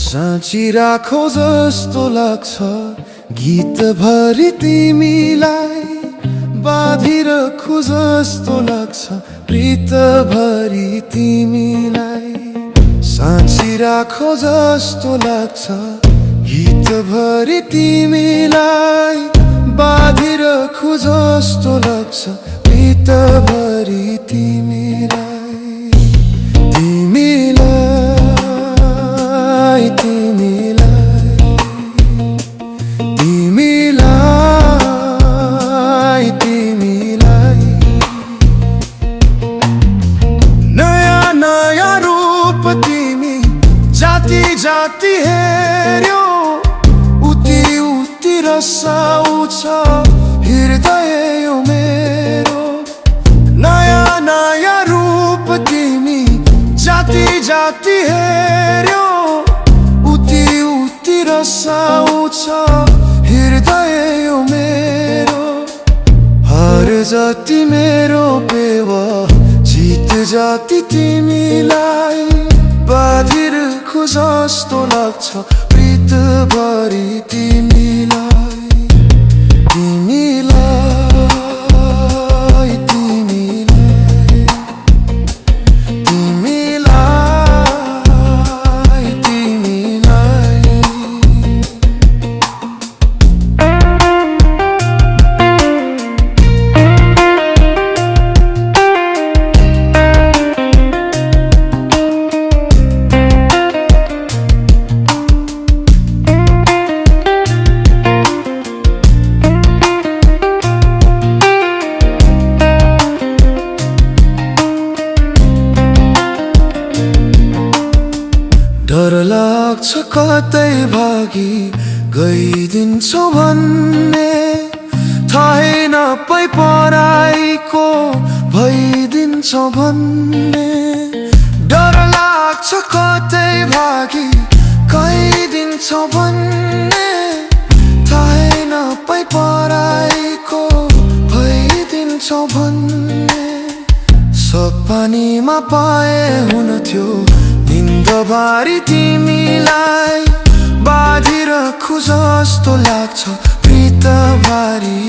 साँची राखो जस्तो लाग्छ गीतभरि तिमीलाई, बाँधिरखु जस्तो लाग्छ प्रीतभरि तिमीलाई। साँची राखो जस्तो लाग्छ गीतभरि तिमीलाई, बाँधिरखु जस्तो लाग्छ प्रीतभरि तिमीलाई। तिमीलाई तिमीलाई तिमीलाई नयाँ नयाँ रूप तिमी जाति जाति हेर्यो, उति उति रसाउँछ हृदय यो मेरो। नयाँ नयाँ रूप तिमी जाति जाति हेर्यो, उति उति रसाउँछ हृदय यो मेरो। हर जाति मेरो पेवा जित जाति तिमीलाई, बाँधिरखु जस्तो लाग्छ प्रीतभरि तिमीलाई। तिमीलाई तिमीलाई तिमीलाई तिमीलाई डर लाग्छ कतै भागी गइदिन्छौ भन्ने, थाहै नपाई पराइको भइदिन्छौ भन्ने। डर लाग्छ कतै भागी गइदिन्छौ भन्ने, थाहै नपाई पराइको भइदिन्छौ भन्ने। सपनीमा पाए हुन्थ्यो निन्दभरि तिमीलाई, बाँधिरखु जस्तो लाग्छ प्रीतभरि